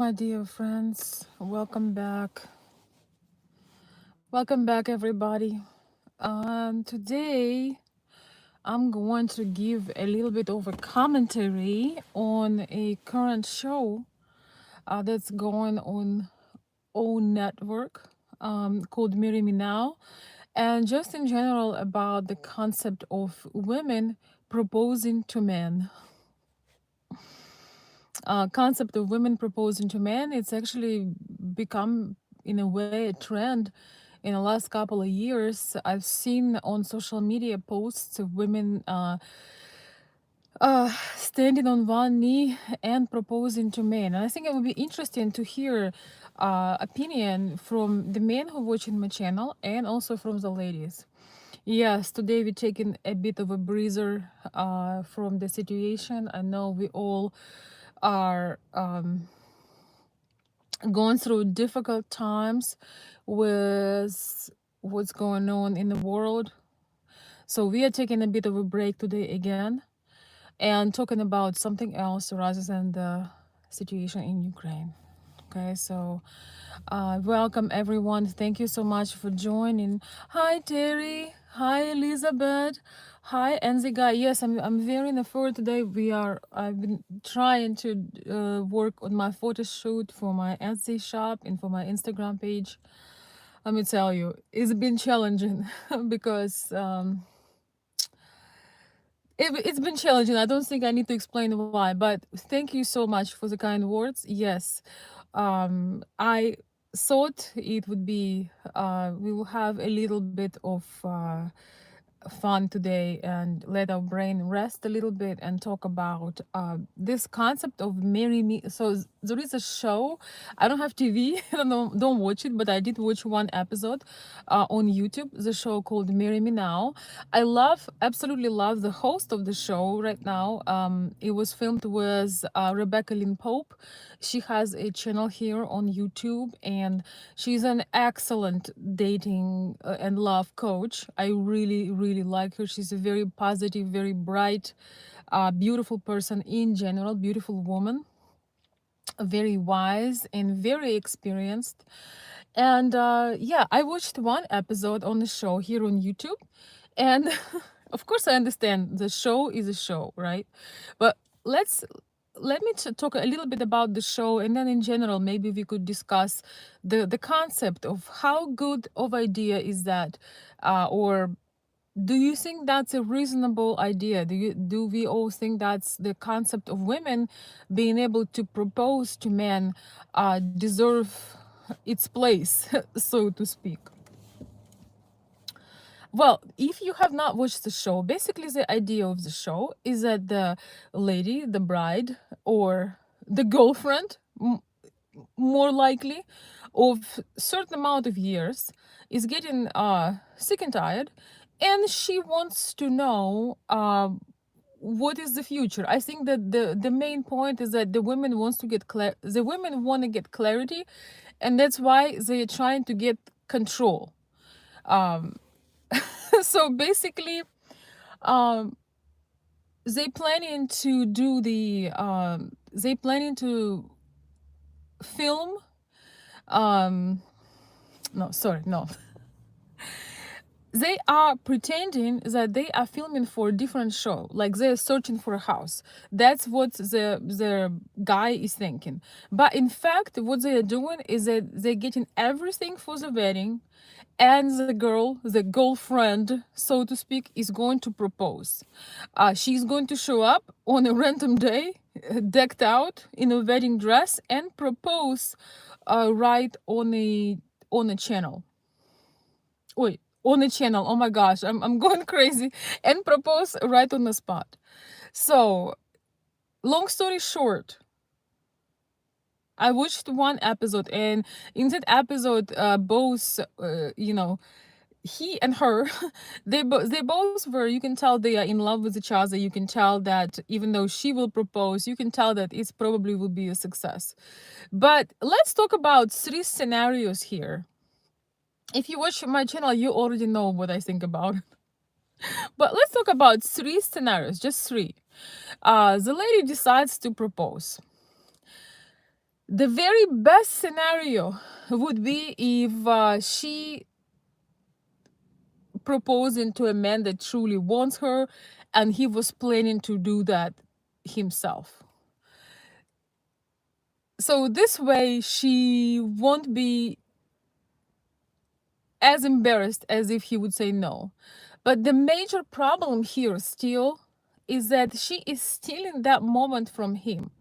My dear friends, welcome back. Welcome back, everybody. Today, I'm going to give a little bit of a commentary on a current show that's going on O Network called Marry Me Now, and just in general about the concept of women proposing to men. Concept of women proposing to men, it's actually become in a way a trend in the last couple of years. I've seen on social media posts of women standing on one knee and proposing to men. And I think it would be interesting to hear opinion from the men who watching my channel and also from the ladies. Yes, today we're taking a bit of a breather from the situation. I know we all are going through difficult times with what's going on in the world. So we are taking a bit of a break today again and talking about something else rather than the situation in Ukraine. Okay, so welcome everyone. Thank you so much for joining. Hi Terry. Hi Elizabeth. Hi Enziga. Yes, I'm very in the for today. I've been trying to work on my photo shoot for my Etsy shop and for my Instagram page. Let me tell you, it's been challenging because it's been challenging. I don't think I need to explain why, but thank you so much for the kind words. Yes, I thought it would be, we will have a little bit of fun today and let our brain rest a little bit and talk about this concept of marry me. So there is a show. I don't have TV. I don't watch it, but I did watch one episode on YouTube. The show called Marry Me Now. I absolutely love the host of the show right now. It was filmed with Rebecca Lynn Pope. She has a channel here on YouTube, and she's an excellent dating and love coach. I really, really like her. She's a very positive, very bright, beautiful person in general, beautiful woman, very wise and very experienced. And yeah, I watched one episode on the show here on YouTube. And of course, I understand the show is a show, right? But let's let me talk a little bit about the show, and then in general maybe we could discuss the concept of how good of idea is that, or do you think that's a reasonable idea? Do we all think that's the concept of women being able to propose to men deserve its place, so to speak? Well, if you have not watched the show, basically the idea of the show is that the lady, the bride, or the girlfriend, more likely, of certain amount of years, is getting sick and tired, and she wants to know what is the future. I think that the main point is that the women want to get clarity, and that's why they're trying to get control. um so basically, um they planning to film, um no, sorry, no, they are pretending that they are filming for a different show, like they're searching for a house. That's what the guy is thinking. But in fact, what they are doing is that they're getting everything for the wedding, and the girlfriend, so to speak, is going to propose. She's going to show up on a random day, decked out in a wedding dress, and propose right on a channel. Wait, on a channel. Oh my gosh, I'm going crazy. And propose right on the spot. So, long story short, I watched one episode, and in that episode, both, he and her, they both were. You can tell they are in love with each other. You can tell that even though she will propose, you can tell that it's probably will be a success. But let's talk about three scenarios here. If you watch my channel, you already know what I think about. But let's talk about three scenarios, just three. The lady decides to propose. The very best scenario would be if she proposing to a man that truly wants her and he was planning to do that himself. So this way she won't be as embarrassed as if he would say no. But the major problem here still is that she is stealing that moment from him.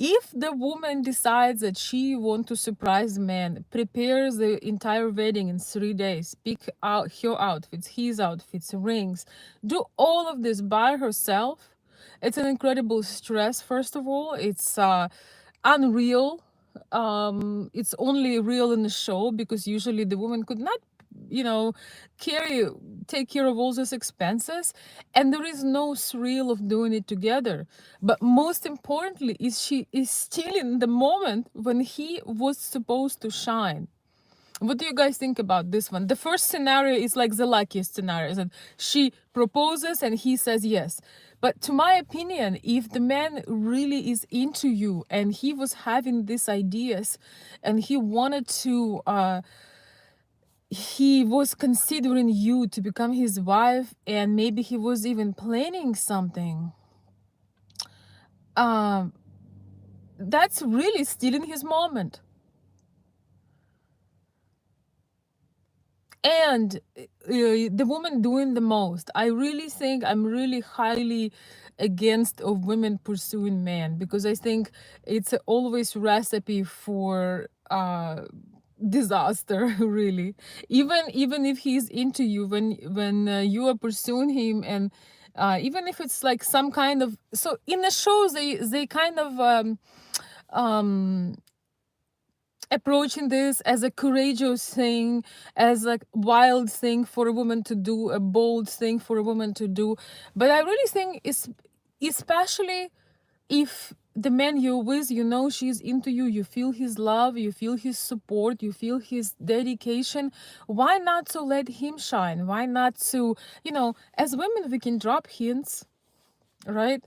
If the woman decides that she wants to surprise the man, prepares the entire wedding in 3 days, pick out her outfits, his outfits, rings, do all of this by herself, it's an incredible stress. First of all, it's unreal. It's only real in the show because usually the woman could not, you know, carry take care of all those expenses, and there is no thrill of doing it together. But most importantly is she is still in the moment when he was supposed to shine. What do you guys think about this one? The first scenario is like the luckiest scenario, is that she proposes and he says yes. But to my opinion, if the man really is into you and he was having these ideas and he wanted to he was considering you to become his wife, and maybe he was even planning something, um that's really stealing his moment. And the woman doing the most, I really think I'm really highly against of women pursuing men, because I think it's always recipe for disaster really. Even if he's into you, when you are pursuing him, and even if it's like some kind of, so in the shows they kind of um approaching this as a courageous thing, as a wild thing for a woman to do, a bold thing for a woman to do. But I really think it's, especially if the man you're with, you know she's into you, you feel his love, you feel his support, you feel his dedication, why not to let him shine? Why not to, as women we can drop hints, right?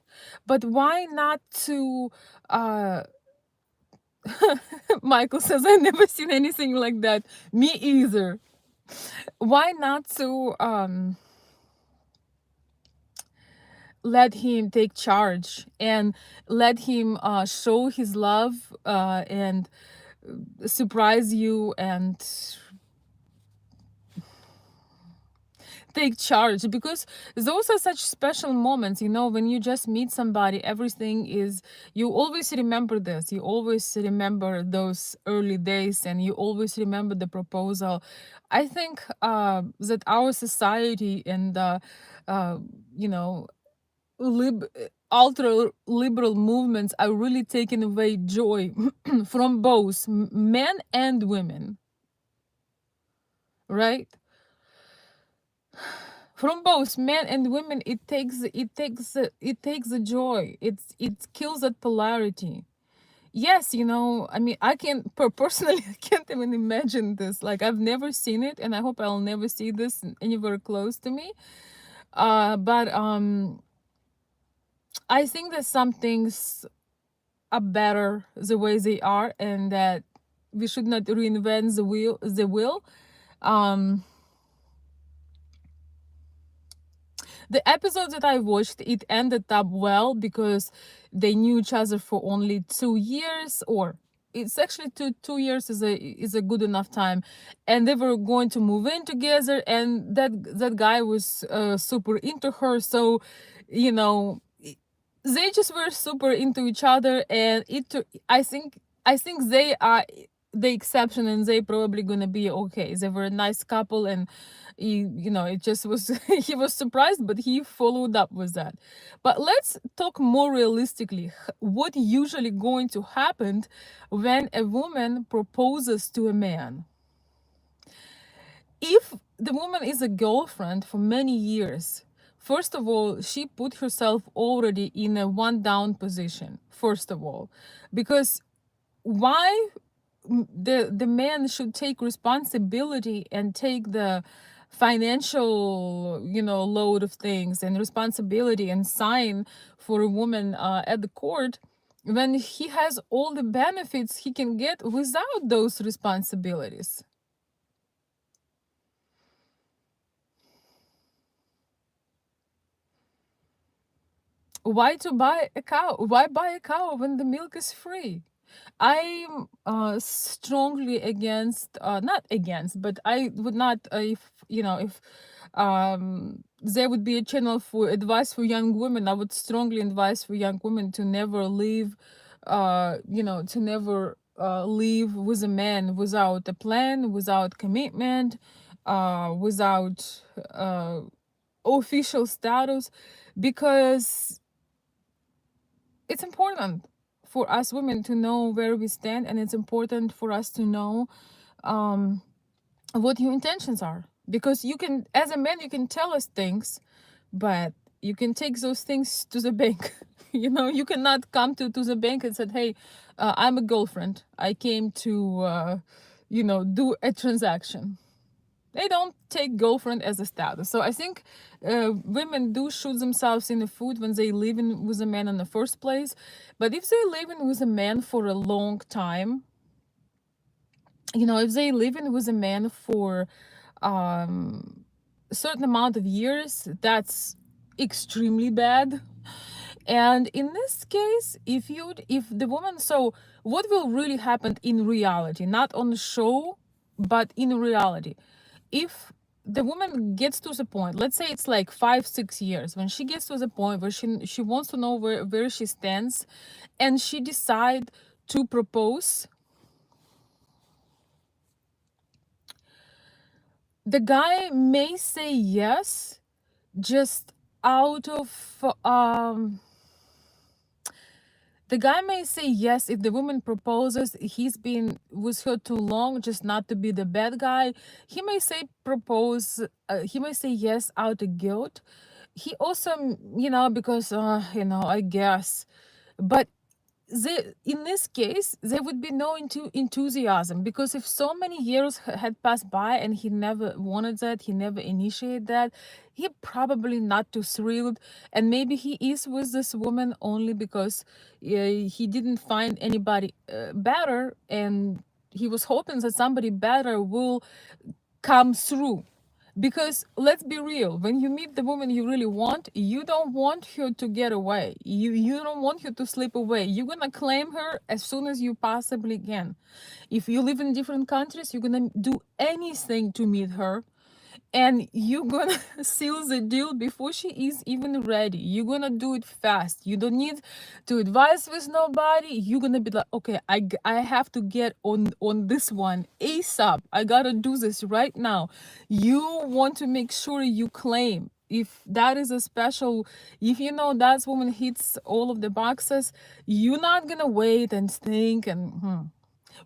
But why not to Michael says, I never seen anything like that. Me either. Why not to let him take charge and let him show his love and surprise you and take charge, because those are such special moments, when you just meet somebody, everything is, you always remember this, you always remember those early days, and you always remember the proposal. I think that our society and you know lib ultra liberal movements are really taking away joy from both men and women, right? From both men and women, it takes the joy, it kills that polarity. Yes, I mean, I can personally I can't even imagine this, like I've never seen it, and I hope I'll never see this anywhere close to me. But I think that some things are better the way they are, and that we should not reinvent the wheel. um The episode that I watched, it ended up well because they knew each other for only 2 years, or it's actually two years is a good enough time, and they were going to move in together, and that guy was super into her, so you know they just were super into each other, and I think they are the exception, and they probably gonna be okay. They were a nice couple, and it just was he was surprised, but he followed up with that. But let's talk more realistically. What usually going to happen when a woman proposes to a man? If the woman is a girlfriend for many years, first of all, she put herself already in a one down position, first of all, because why the man should take responsibility and take the financial load of things and responsibility and sign for a woman at the court, when he has all the benefits he can get without those responsibilities? Why to buy a cow? Why buy a cow when the milk is free? I'm strongly against, not against, but I would not, if if there would be a channel for advice for young women, I would strongly advise for young women to never leave, to never leave with a man without a plan, without commitment, without official status, because it's important for us women to know where we stand, and it's important for us to know um, what your intentions are, because you can, as a man, you can tell us things, but you can take those things to the bank. You cannot come to the bank and said, hey, I'm a girlfriend, I came to do a transaction. They don't take girlfriend as a status. So I think women do shoot themselves in the foot when they live in with a man in the first place. But if they live in with a man for a long time, if they live in with a man for a certain amount of years, that's extremely bad. And in this case, if the woman, so what will really happen in reality, not on the show, but in reality, if the woman gets to the point, let's say it's like 5 6 years, when she gets to the point where she wants to know where she stands, and she decide to propose, the guy may say yes, just out of the guy may say yes if the woman proposes, he's been with her too long, just not to be the bad guy. He may say propose, he may say yes out of guilt. He also, because, I guess. But in this case, there would be no enthusiasm, because if so many years had passed by and he never wanted that, he never initiated that, he probably not too thrilled. And maybe he is with this woman only because he didn't find anybody better, and he was hoping that somebody better will come through. Because let's be real, when you meet the woman you really want, you don't want her to get away, you don't want her to slip away, you're gonna claim her as soon as you possibly can. If you live in different countries, you're gonna do anything to meet her, and you're gonna seal the deal before she is even ready. You're gonna do it fast. You don't need to advise with nobody. You're gonna be like, okay, I have to get on this one ASAP. I gotta do this right now. You want to make sure you claim. If that is a special, if you know that woman hits all of the boxes, you're not gonna wait and think and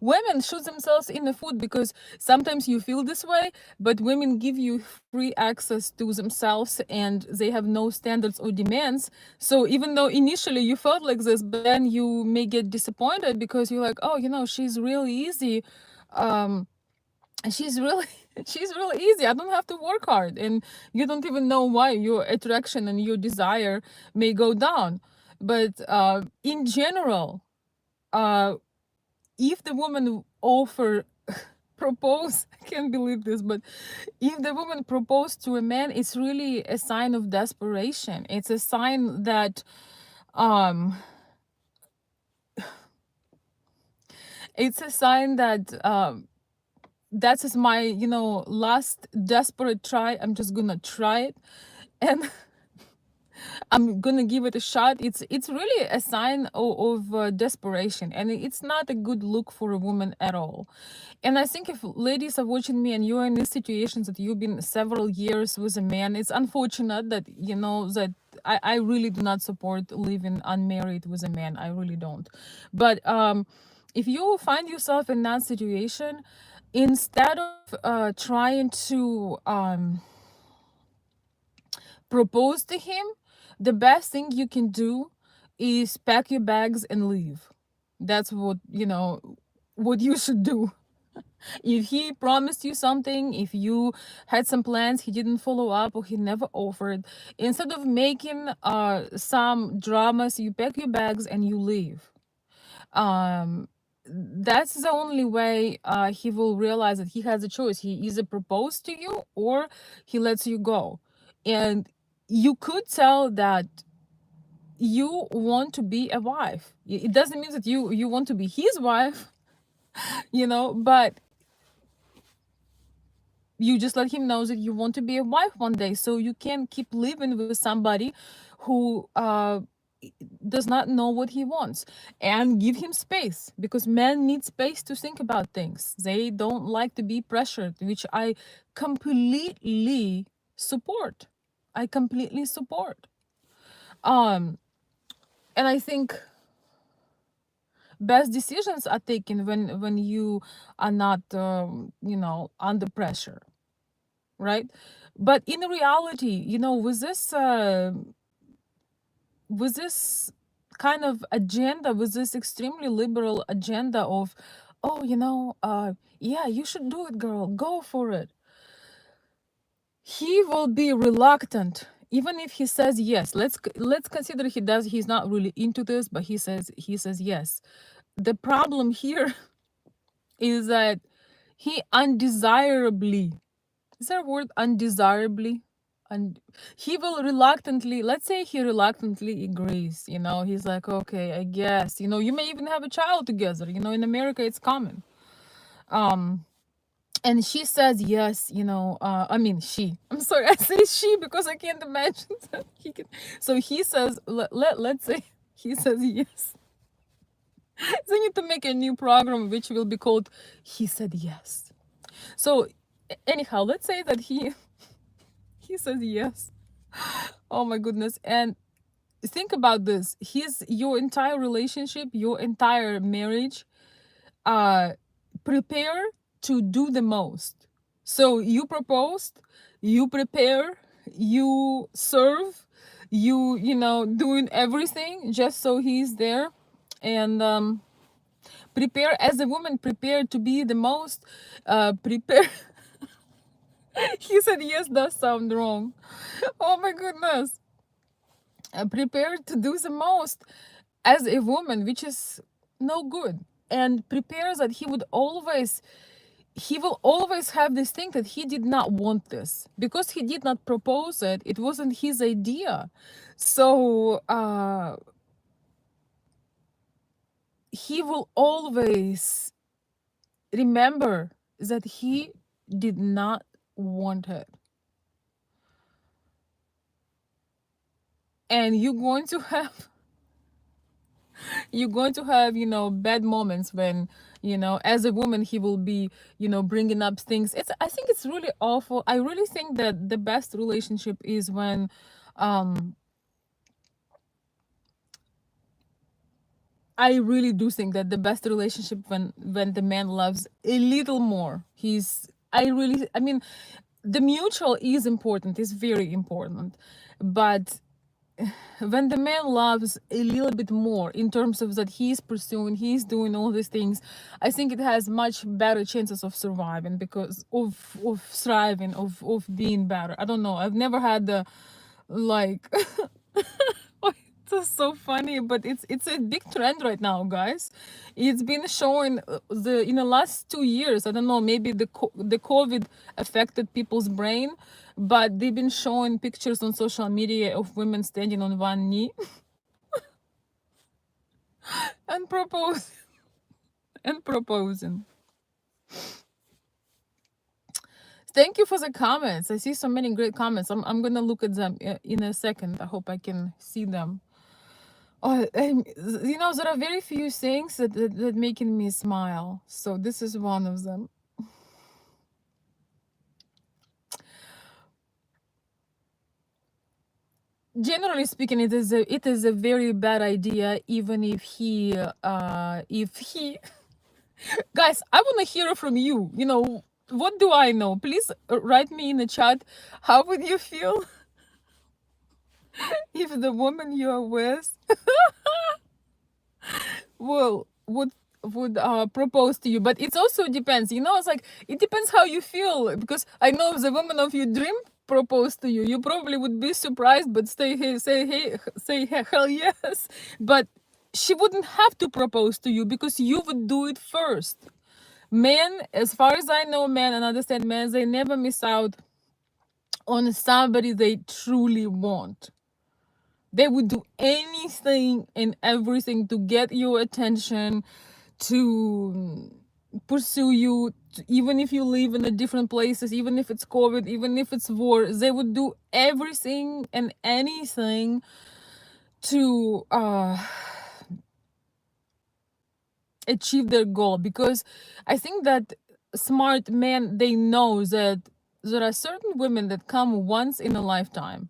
women shoot themselves in the foot, because sometimes you feel this way, but women give you free access to themselves and they have no standards or demands. So even though initially you felt like this, but then you may get disappointed because you're like, oh, she's really easy. um she's really she's really easy, I don't have to work hard, and you don't even know why your attraction and your desire may go down. But in general, uh if the woman offer propose, I can't believe this, but if the woman proposed to a man, it's really a sign of desperation. It's a sign that um it's a sign that that is my last desperate try, I'm just gonna try it, and I'm gonna give it a shot. It's really a sign of desperation, and it's not a good look for a woman at all. And I think if ladies are watching me and you're in these situations that you've been several years with a man, it's unfortunate that that I really do not support living unmarried with a man. I really don't. But if you find yourself in that situation, instead of trying to propose to him, the best thing you can do is pack your bags and leave. That's what you should do. If he promised you something, if you had some plans, he didn't follow up or he never offered, instead of making some dramas, you pack your bags and you leave. um that's the only way he will realize that he has a choice. He either proposes to you or he lets you go. And you could tell that you want to be a wife. It doesn't mean that you want to be his wife, but you just let him know that you want to be a wife one day, so you can keep living with somebody who does not know what he wants. And give him space, because men need space to think about things. They don't like to be pressured, which I completely support. I completely support. um and I think best decisions are taken when you are not under pressure, right? But in reality, with this kind of agenda, with this extremely liberal agenda of, oh, yeah, you should do it, girl, go for it, he will be reluctant. Even if he says yes, let's consider he's not really into this, but he says yes. The problem here is that he undesirably, is there a word, undesirably, and he will reluctantly, let's say he reluctantly agrees. He's like, okay, I guess, you may even have a child together. In America it's common. And she says yes. I mean, I'm sorry, I say she because I can't imagine that he can. So he says, let's say he says yes. They need to make a new program which will be called He Said Yes. So anyhow, let's say that he says yes. Oh my goodness. And think about this. Your entire relationship, your entire marriage, prepare to do the most. So you proposed, you prepare, you serve, doing everything just so he's there. And prepare, as a woman, prepare to be the most, prepare. He said yes does sound wrong. Oh my goodness. Prepare to do the most as a woman, which is no good. And prepare that he will always have this thing that he did not want this, because he did not propose it. It wasn't his idea. So he will always remember that he did not want it. And you're going to have bad moments when, as a woman, he will be bringing up things. I think it's really awful. I really think that the best relationship is when I really do think that the best relationship when the man loves a little more. I mean, the mutual is important, is very important, but when the man loves a little bit more, in terms of that he's pursuing, he's doing all these things, I think it has much better chances of surviving, because of thriving, of being better. I don't know, I've never had the, like, it's so funny, but it's a big trend right now, guys. It's been showing in the last 2 years. I don't know, maybe the COVID affected people's brain, but they've been showing pictures on social media of women standing on one knee and proposing. Thank you for the comments. I see so many great comments. I'm gonna look at them in a second. I hope I can see them. Oh, and there are very few things that making me smile. So this is one of them. Generally speaking, it is a very bad idea, even if he guys, I want to hear from you. What do I know? Please write me in the chat. How would you feel if the woman you are with would propose to you? But it also depends. It's like, it depends how you feel, because I know if the woman of your dream proposed to you, you probably would be surprised, but say hell yes. But she wouldn't have to propose to you because you would do it first. Men, as far as I know, men and understand men, they never miss out on somebody they truly want. They would do anything and everything to get your attention, to pursue you, even if you live in a different places, even if it's COVID, even if it's war. They would do everything and anything to achieve their goal, because I think that smart men, they know that there are certain women that come once in a lifetime,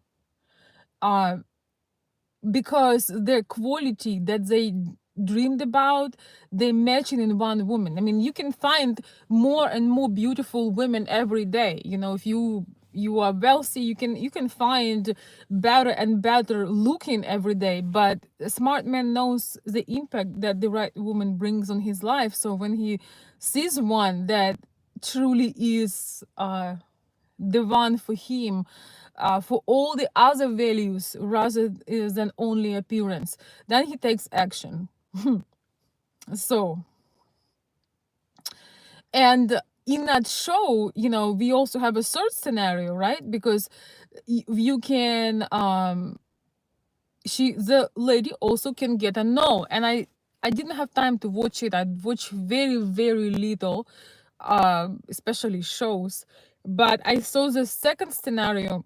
uh because their quality that they dreamed about, they match it in one woman. I mean, you can find more and more beautiful women every day. You know, if you are wealthy, you can find better and better looking every day. But a smart man knows the impact that the right woman brings on his life. So when he sees one that truly is the one for him, for all the other values rather than only appearance, then he takes action. So, and in that show, we also have a third scenario, right? Because you can the lady also can get a no. And I didn't have time to watch it. I watched very, very little, especially shows. But I saw the second scenario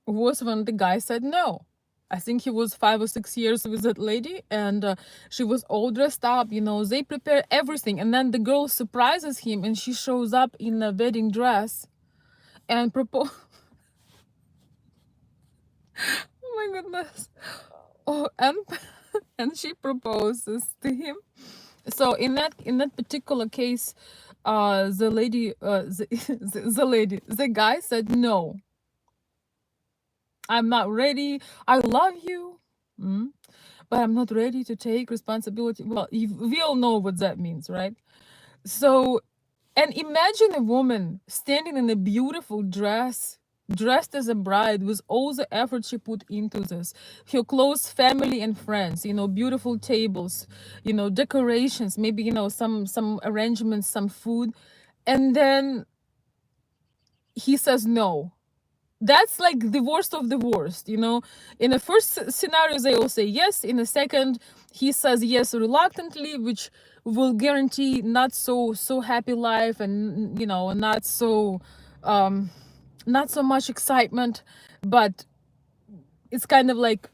was when the guy said no. I think he was 5 or 6 years with that lady, and she was all dressed up. They prepare everything, and then the girl surprises him, and she shows up in a wedding dress and propose. Oh my goodness! Oh, and and she proposes to him. So in that particular case, the lady, the guy said no. I'm not ready. I love you. Mm, but I'm not ready to take responsibility. Well, we all know what that means, right? So, and imagine a woman standing in a beautiful dress, dressed as a bride, with all the effort she put into this. Her close family and friends, beautiful tables, decorations, maybe, some arrangements, some food. And then he says no. That's like the worst of the worst. In the first scenario they all say yes, in the second he says yes reluctantly, which will guarantee not so happy life, and not so much excitement. But it's kind of like,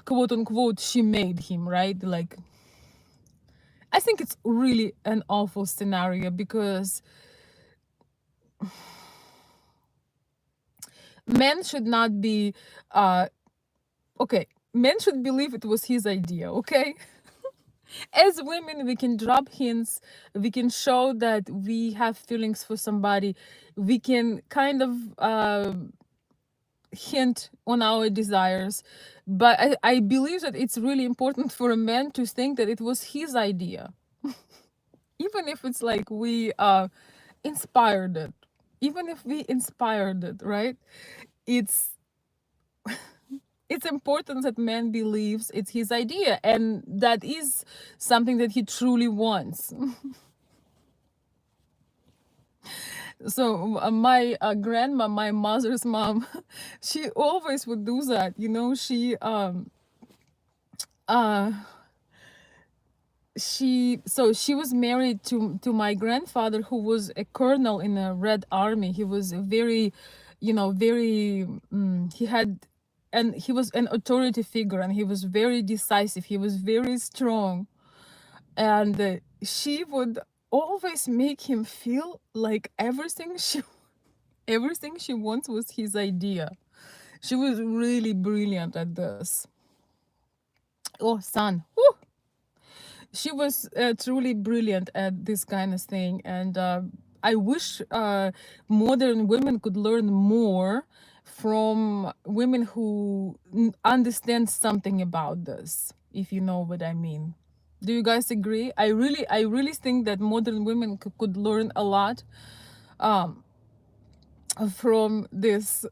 quote unquote, she made him, right? Like, I think it's really an awful scenario, because men should not be okay, men should believe it was his idea, okay? As women, we can drop hints, we can show that we have feelings for somebody, we can kind of hint on our desires. But I believe that it's really important for a man to think that it was his idea, even if it's like we inspired it, even if we inspired it, right? It's it's important that man believes it's his idea, and that is something that he truly wants. So my grandma, my mother's mom, she always would do that. Uh she was married to my grandfather, who was a colonel in a Red Army. He was a very, very, he had, and he was an authority figure, and he was very decisive, he was very strong. And she would always make him feel like everything she wants was his idea. She was really brilliant at this. Oh, son. Woo! She was truly brilliant at this kind of thing. And I wish modern women could learn more from women who understand something about this, if you know what I mean. Do you guys agree? I really think that modern women could learn a lot from this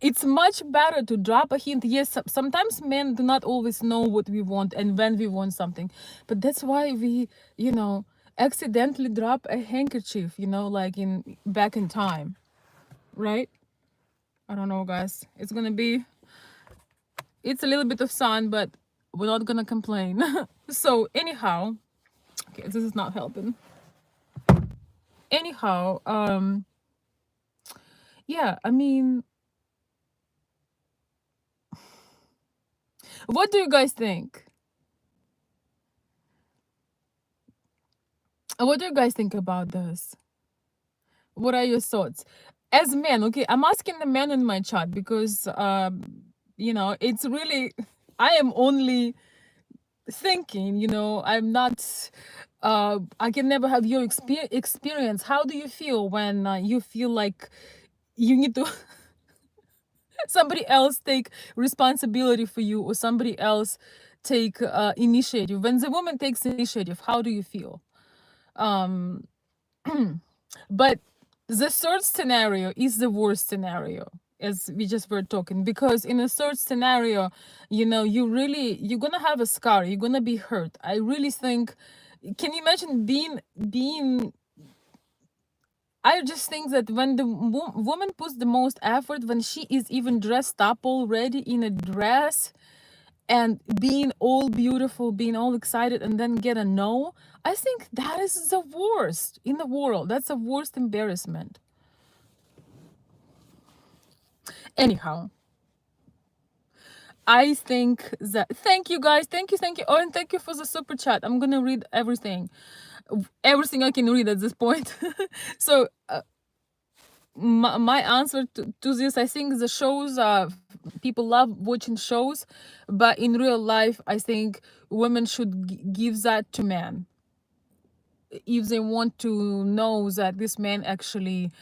It's much better to drop a hint. Yes, sometimes men do not always know what we want and when we want something, but that's why we, you know, accidentally drop a handkerchief, you know, like in back in time, right? I don't know, guys. It's a little bit of sun, but we're not gonna complain. So anyhow, okay, this is not helping. Anyhow, yeah, I mean, what do you guys think? What do you guys think about this? What are your thoughts? As men, okay, I'm asking the men in my chat because, you know, it's really, I am only thinking, you know, I'm not, I can never have your experience. How do you feel when you feel like you need to, somebody else take responsibility for you or somebody else take initiative? When the woman takes initiative, how do you feel? Um, But the third scenario is the worst scenario, as we just were talking, because in a third scenario, you know, you're gonna have a scar, you're gonna be hurt. I really think, can you imagine being I just think that when the woman puts the most effort, when she is even dressed up already in a dress and being all beautiful, being all excited, and then get a no, I think that is the worst in the world. That's the worst embarrassment. Anyhow, I think that, thank you guys, thank you. Oh, and thank you for the super chat. I'm gonna read everything I can read at this point. So my answer to this, I think the shows, people love watching shows, but in real life I think women should give that to men if they want to know that this man actually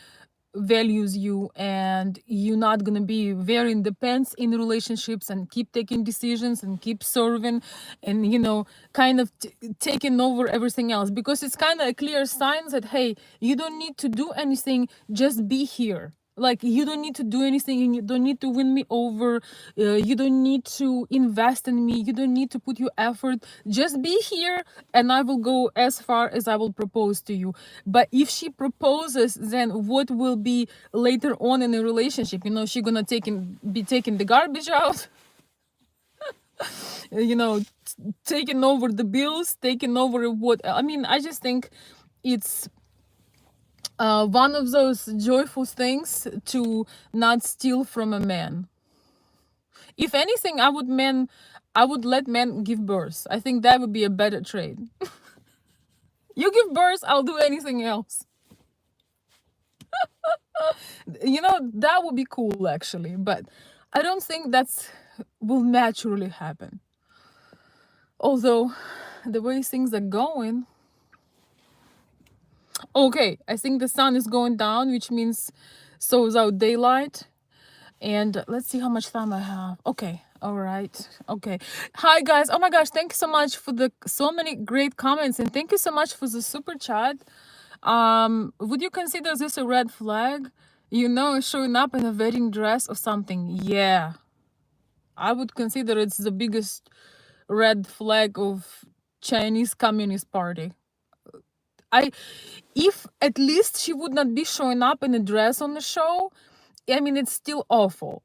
values you and you're not going to be very independent in relationships and keep taking decisions and keep serving and, you know, kind of taking over everything else, because it's kind of a clear sign that, hey, you don't need to do anything, just be here. Like, you don't need to do anything, and you don't need to win me over, you don't need to invest in me, you don't need to put your effort, just be here and I will go as far as I will propose to you. But if she proposes, then what will be later on in a relationship? You know, she gonna be taking the garbage out, you know, taking over the bills, taking over what, I mean, I just think it's one of those joyful things to not steal from a man. If anything, I would let men give birth. I think that would be a better trade. You give birth, I'll do anything else. You know, that would be cool actually, but I don't think that's will naturally happen. Although the way things are going, okay, I think the sun is going down, which means so is out daylight. And let's see how much time I have. Okay, all right, okay. Hi guys, oh my gosh, thank you so much for the so many great comments, and thank you so much for the super chat. Would you consider this a red flag? You know, showing up in a wedding dress or something? Yeah, I would consider it's the biggest red flag of Chinese Communist Party. If at least she would not be showing up in a dress on the show, I mean, it's still awful.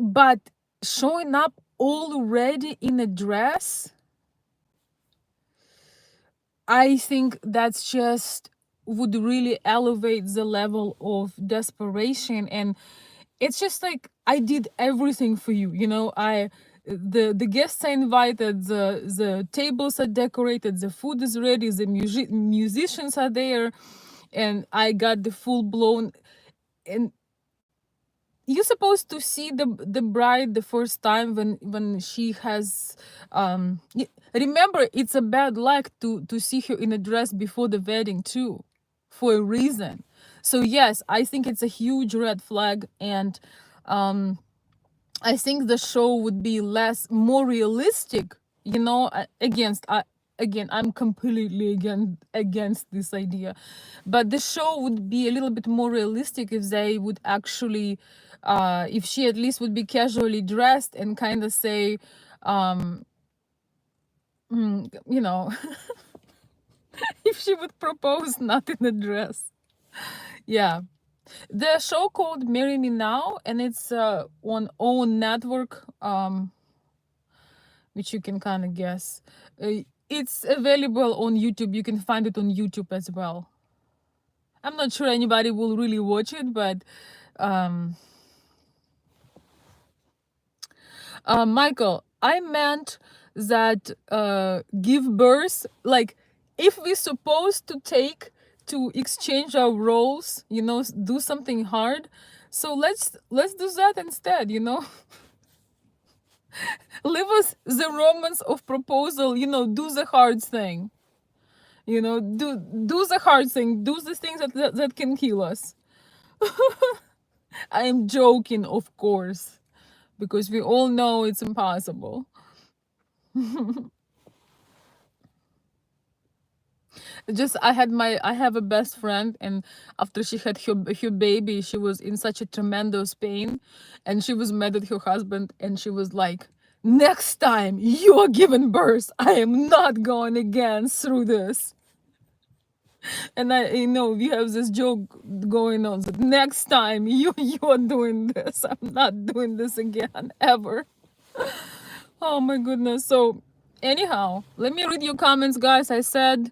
But showing up already in a dress, I think that's just would really elevate the level of desperation. And it's just like, I did everything for you, you know. The guests are invited, the tables are decorated, the food is ready, the musicians are there, and I got the full blown. And you're supposed to see the bride the first time when she has remember, it's a bad luck to see her in a dress before the wedding too, for a reason. So yes, I think it's a huge red flag. And I think the show would be more realistic, you know, against again, I'm completely against this idea, but the show would be a little bit more realistic if they would actually, if she at least would be casually dressed and kind of say, um, you know, if she would propose not in a dress. Yeah. The show called Marry Me Now, and it's on own network, which you can kind of guess. It's available on YouTube. You can find it on YouTube as well. I'm not sure anybody will really watch it, but um, Michael, I meant that give birth, like if we're supposed to take to exchange our roles, you know, do something hard. So let's do that instead, you know. Leave us the romance of proposal, you know, do the hard thing. You know, do the hard thing, do the things that can heal us. I am joking, of course, because we all know it's impossible. Just I have a best friend, and after she had her baby, she was in such a tremendous pain, and she was mad at her husband, and she was like, next time you are giving birth, I am not going again through this. And I, you know, we have this joke going on that next time you are doing this, I'm not doing this again ever. Oh my goodness. So anyhow, let me read your comments, guys. I said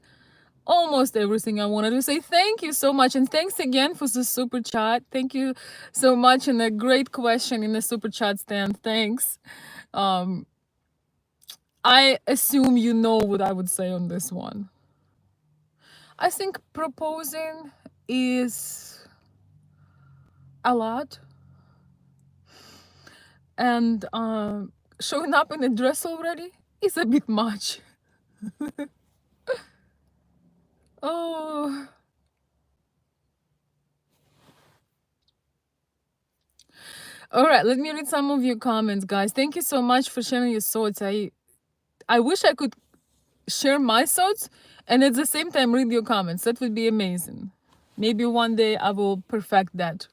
almost everything I wanted to say. Thank you so much, and thanks again for the super chat. Thank you so much, and a great question in the super chat stand. Thanks. um I assume you know what I would say on this one. I think proposing is a lot, and showing up in a dress already is a bit much. Oh, all right, let me read some of your comments, guys. Thank you so much for sharing your thoughts. I wish I could share my thoughts and at the same time read your comments. That would be amazing. Maybe one day I will perfect that,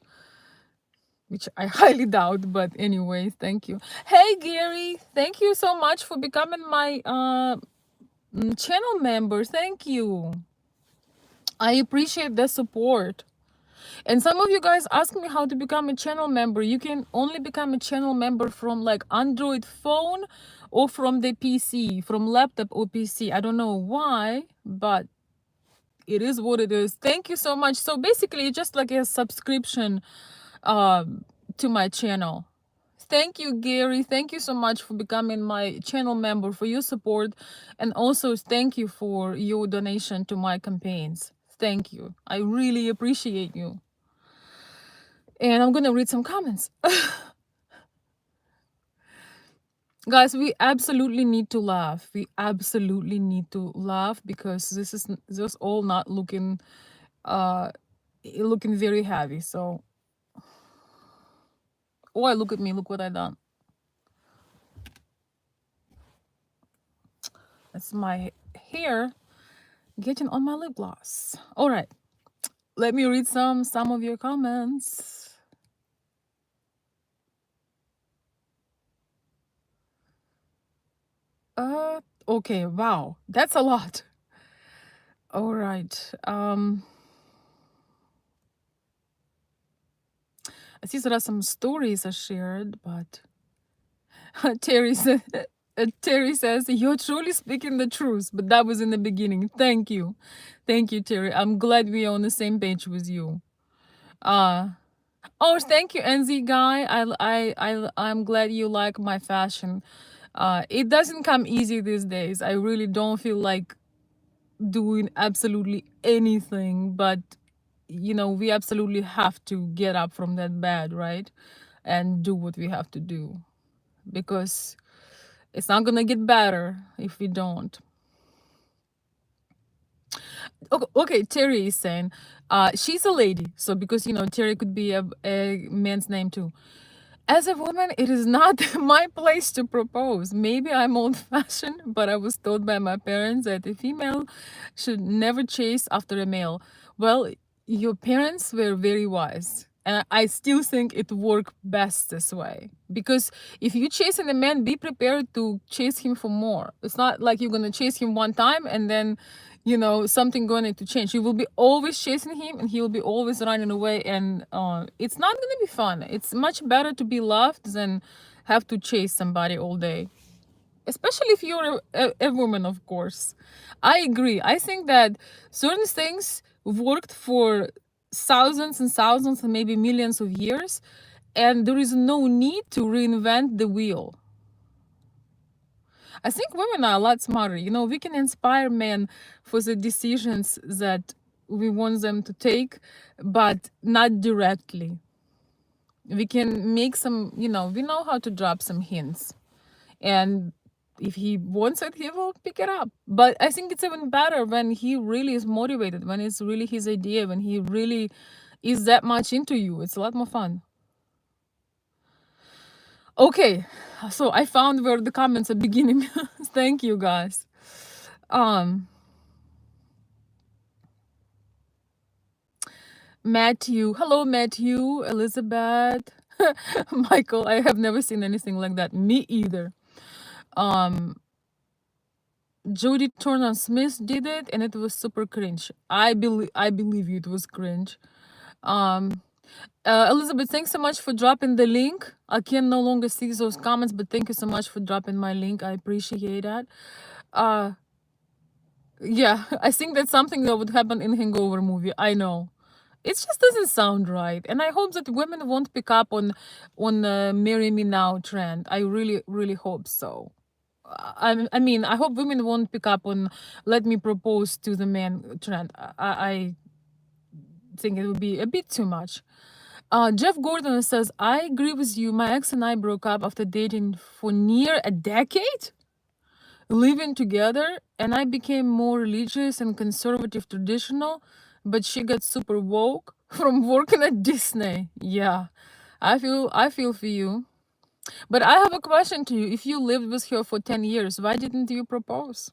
which I highly doubt, but anyway, thank you. Hey Gary, thank you so much for becoming my channel member. Thank you. I appreciate the support. And some of you guys ask me how to become a channel member. You can only become a channel member from like Android phone or from the PC, from laptop or PC. I don't know why, but it is what it is. Thank you so much. So basically, it's just like a subscription to my channel. Thank you, Gary. Thank you so much for becoming my channel member, for your support, and also thank you for your donation to my campaigns. Thank you. I really appreciate you. And I'm gonna read some comments. Guys, we absolutely need to laugh. We absolutely need to laugh because this is just all not looking looking very heavy. So, oh, look at me, look what I done. That's my hair getting on my lip gloss. All right, let me read some of your comments. Okay, wow, that's a lot. All right. I see there are some stories I shared, but Terry said, Terry says, you're truly speaking the truth, but that was in the beginning. Thank you. Thank you, Terry. I'm glad we are on the same page with you. Oh, thank you, NZ guy. I'm glad you like my fashion. It doesn't come easy these days. I really don't feel like doing absolutely anything, but you know, we absolutely have to get up from that bed, right? And do what we have to do, because it's not gonna get better if we don't. Okay, Terry is saying she's a lady, so because you know Terry could be a man's name too. As a woman, it is not my place to propose. Maybe I'm old fashioned, but I was told by my parents that a female should never chase after a male. Well, your parents were very wise. And I still think it worked best this way. Because if you chasing a man, be prepared to chase him for more. It's not like you're gonna chase him one time and then, something going to change. You will be always chasing him and he will be always running away, and it's not going to be fun. It's much better to be loved than have to chase somebody all day, especially if you're a woman, of course. I agree. I think that certain things worked for thousands and thousands and maybe millions of years, and there is no need to reinvent the wheel. I think women are a lot smarter. We can inspire men for the decisions that we want them to take, but not directly. We can make some, we know how to drop some hints. And if he wants it, he will pick it up. But I think it's even better when he really is motivated, when it's really his idea, when he really is that much into you. It's a lot more fun. Okay, so I found where the comments are beginning. Thank you, guys. Um, Matthew. Hello, Matthew. Elizabeth. Michael, I have never seen anything like that. Me either. Um, Jodie Turner Smith did it and it was super cringe. I believe you, it was cringe. Um, Elizabeth, thanks so much for dropping the link. I can no longer see those comments, but thank you so much for dropping my link. I appreciate that. Uh, yeah, I think that's something that would happen in Hangover movie. I know. It just doesn't sound right, and I hope that women won't pick up on "Marry Me Now" trend. I really, really hope so. I mean, I hope women won't pick up on "Let me propose to the man" trend. I think it would be a bit too much. Jeff Gordon says, "I agree with you. My ex and I broke up after dating for near a decade, living together, and I became more religious and conservative traditional, but she got super woke from working at Disney." Yeah, I feel for you. But I have a question to you. If you lived with her for 10 years, why didn't you propose?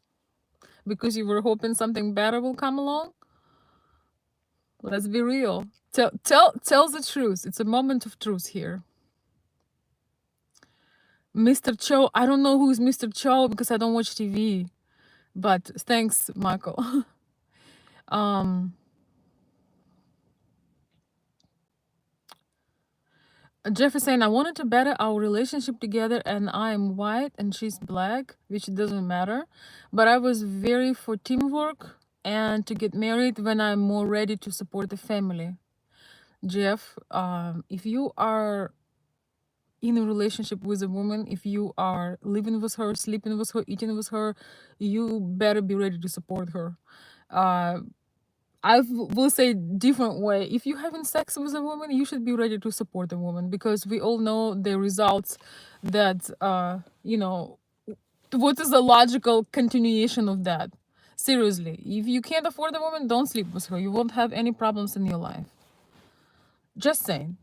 Because you were hoping something better will come along? Let's be real. Tell the truth. It's a moment of truth here. Mr. Cho, I don't know who's Mr. Cho because I don't watch TV. But thanks, Michael. um Jeff is saying, I wanted to better our relationship together, and I am white and she's black, which doesn't matter. But I was very for teamwork and to get married when I'm more ready to support the family. Jeff, if you are in a relationship with a woman, if you are living with her, sleeping with her, eating with her, you better be ready to support her. Uh, will say different way. If you're having sex with a woman, you should be ready to support a woman because we all know the results that what is the logical continuation of that? Seriously, if you can't afford a woman, don't sleep with her. You won't have any problems in your life. Just saying.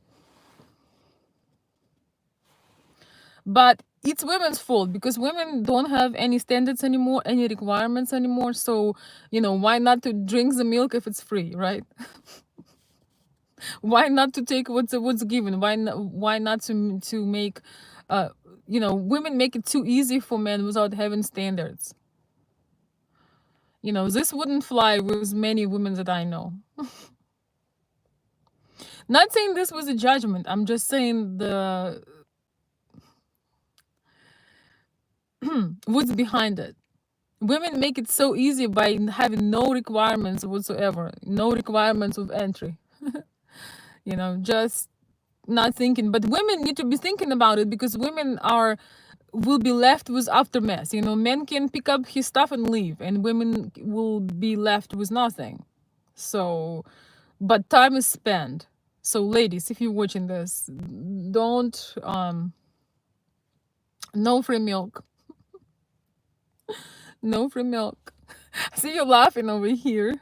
But it's women's fault because women don't have any standards anymore, any requirements anymore. So, why not to drink the milk if it's free, right? Why not to take what's given? Why not to make women make it too easy for men without having standards? This wouldn't fly with many women that I know. Not saying this was a judgment. I'm just saying the what's behind it. Women make it so easy by having no requirements whatsoever, no requirements of entry. Just not thinking. But women need to be thinking about it because women will be left with aftermath. Men can pick up his stuff and leave, and women will be left with nothing. So, but time is spent. So, ladies, if you're watching this, don't no free milk. No free milk. I see you laughing over here.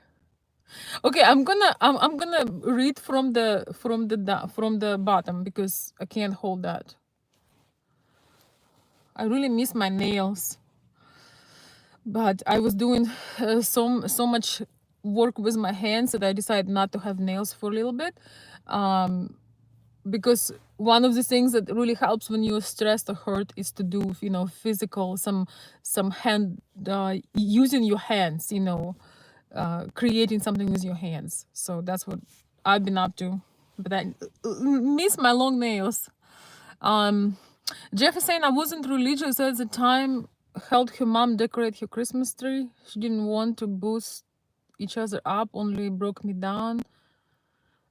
Okay, I'm gonna read from from the bottom because I can't hold that. I really miss my nails, but I was doing so much work with my hands that I decided not to have nails for a little bit. Um, because one of the things that really helps when you're stressed or hurt is to do, physical, some hand, using your hands, creating something with your hands. So that's what I've been up to, but I miss my long nails. um Jeff is saying I wasn't religious at the time, helped her mom decorate her Christmas tree. She didn't want to boost each other up, only broke me down.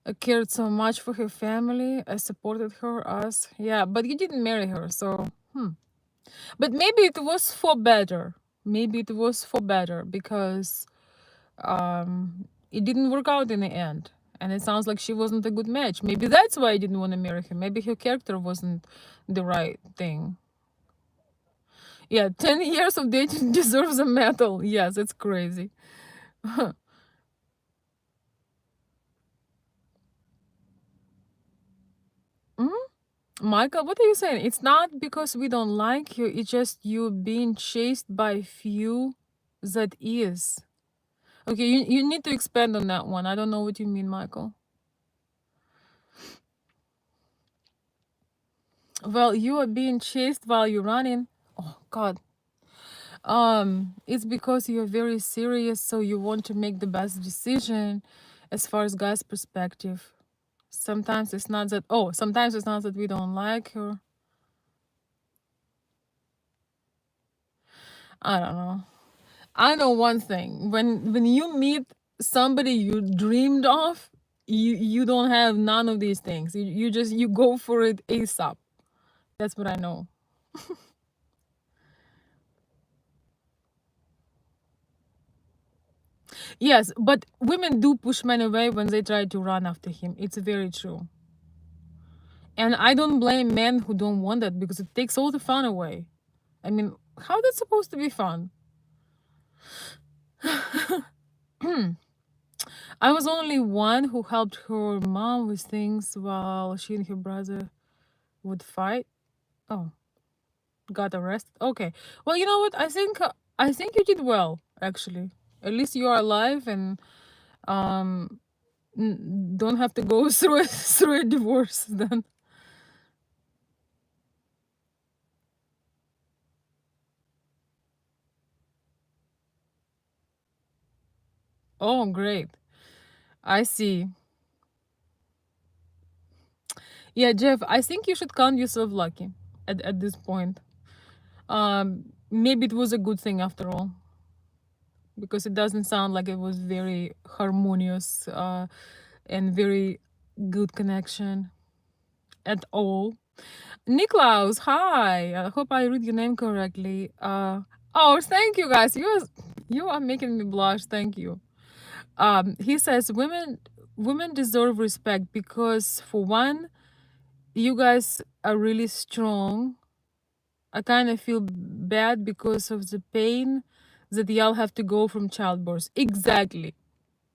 I cared so much for her family. I supported her as, yeah, but you didn't marry her, so but maybe it was for better. Maybe it was for better because it didn't work out in the end. And it sounds like she wasn't a good match. Maybe that's why I didn't want to marry her. Maybe her character wasn't the right thing. Yeah, 10 years of dating deserves a medal. Yes, it's crazy. Mhm. Michael, what are you saying? It's not because we don't like you, it's just you being chased by few that is. Okay, you need to expand on that one. I don't know what you mean, Michael. Well, you are being chased while you're running. Oh God. It's because you're very serious, so you want to make the best decision as far as God's perspective. Sometimes it's not that we don't like her. I don't know. I know one thing. When you meet somebody you dreamed of, you don't have none of these things. You go for it ASAP. That's what I know. Yes, but women do push men away when they try to run after him. It's very true. And I don't blame men who don't want that because it takes all the fun away. I mean, how that's supposed to be fun? I was only one who helped her mom with things while she and her brother would fight. Oh, got arrested. Okay. Well, you know what? I think you did well, actually. At least you are alive and um don't have to go through through a divorce then. Oh, great. I see. Yeah, Jeff, I think you should count yourself lucky at this point. Maybe it was a good thing after all, because it doesn't sound like it was very harmonious and very good connection at all. Niklaus, hi. I hope I read your name correctly. Oh, thank you guys. You are making me blush. Thank you. He says women deserve respect because for one, you guys are really strong. I kind of feel bad because of the pain that y'all have to go from childbirth. Exactly.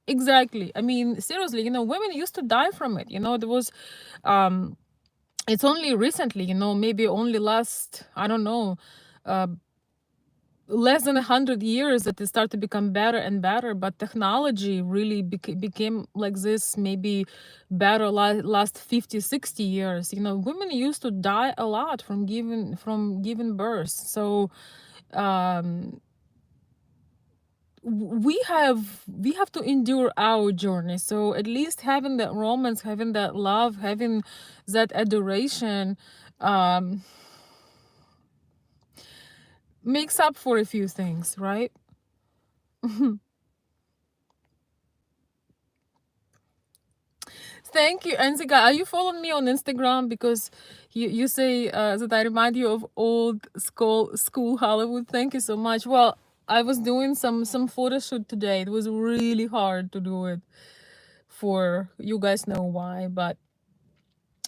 Exactly. I mean, seriously, women used to die from it. There was um it's only recently, maybe only last, I don't know, uh less than 100 years that it started to become better and better, but technology really became like this, maybe better last 50, 60 years. Women used to die a lot from giving birth. So um we have to endure our journey. So at least having that romance, having that love, having that adoration um makes up for a few things, right? Thank you, Anzika. Are you following me on Instagram? Because you say that I remind you of old school Hollywood. Thank you so much. Well, I was doing some photo shoot today. It was really hard to do it, for you guys know why. But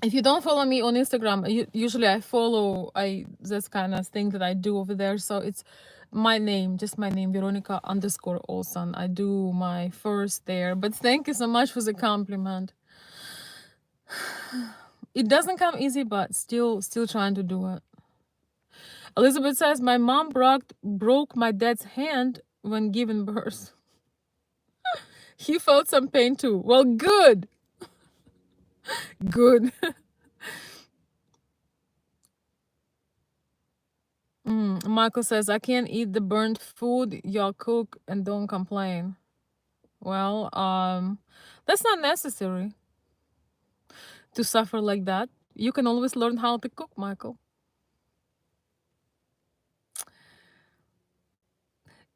if you don't follow me on Instagram, usually I follow I that's kind of thing that I do over there. So it's my name, just my name, Veronica underscore Olson. I do my first there, but thank you so much for the compliment. It doesn't come easy, but still trying to do it. Elizabeth says my mom broke my dad's hand when giving birth. He felt some pain too. Well, good, good. Michael says I can't eat the burnt food y'all cook and don't complain. Well, that's not necessary to suffer like that. You can always learn how to cook, Michael.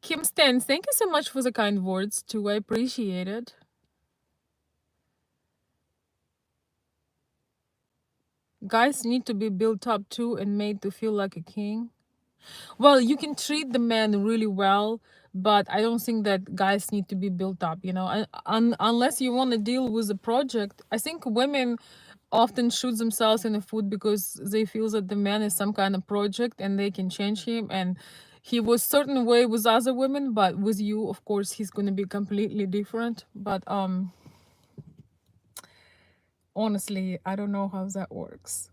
Kim Stan, thank you so much for the kind words too. I appreciate it. Guys need to be built up too and made to feel like a king. Well, you can treat the man really well, but I don't think that guys need to be built up, you know, unless you want to deal with a project. I think women often shoot themselves in the foot because they feel that the man is some kind of project and they can change him, and he was certain way with other women, but with you, of course, he's going to be completely different. But honestly, I don't know how that works.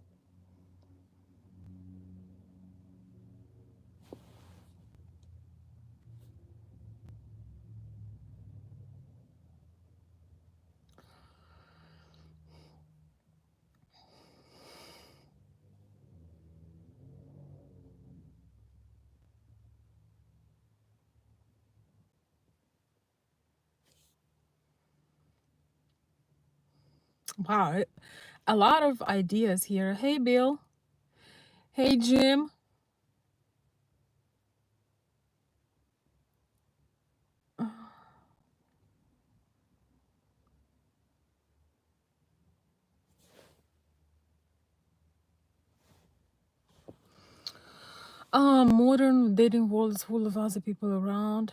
Wow, a lot of ideas here. Hey, Bill. Hey, Jim. Modern dating world is full of other people around.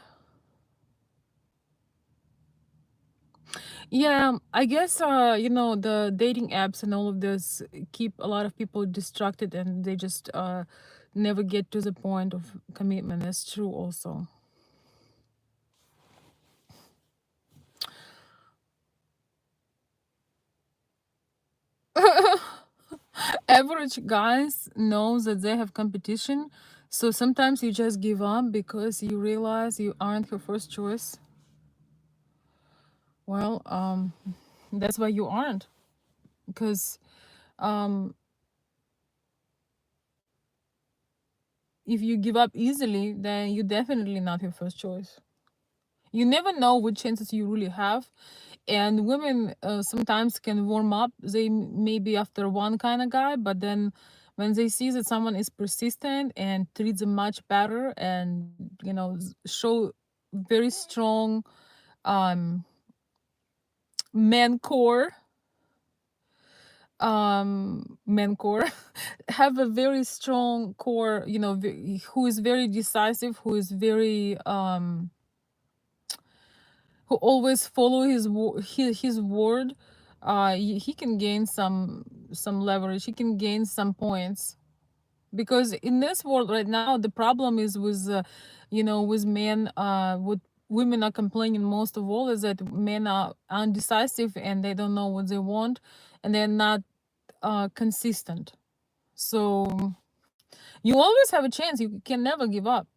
Yeah, I guess you know, the dating apps and all of this keep a lot of people distracted and they just never get to the point of commitment. That's true also. Average guys know that they have competition, so sometimes you just give up because you realize you aren't her first choice. Well, that's why you aren't, because um if you give up easily, then you're definitely not her first choice. You never know what chances you really have, and women sometimes can warm up. They may be after one kind of guy, but then when they see that someone is persistent and treats them much better, and you know, show very strong um man core, men core, have a very strong core, you know, who is very decisive, who is very who always follow his word. He can gain some leverage, he can gain some points, because in this world right now the problem is with you know, with men, what women are complaining most of all is that men are undecisive and they don't know what they want, and they're not consistent. So you always have a chance, you can never give up.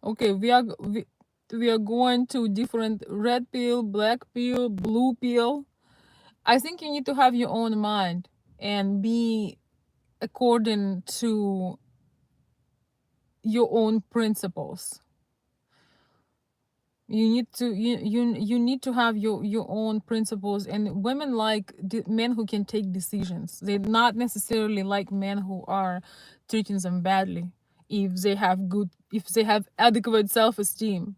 Okay, we are going to different red pill, black pill, blue pill. I think you need to have your own mind and be according to your own principles. You need to you need to have your own principles, and women like men who can take decisions. They not necessarily like men who are treating them badly if they have good, if they have adequate self-esteem.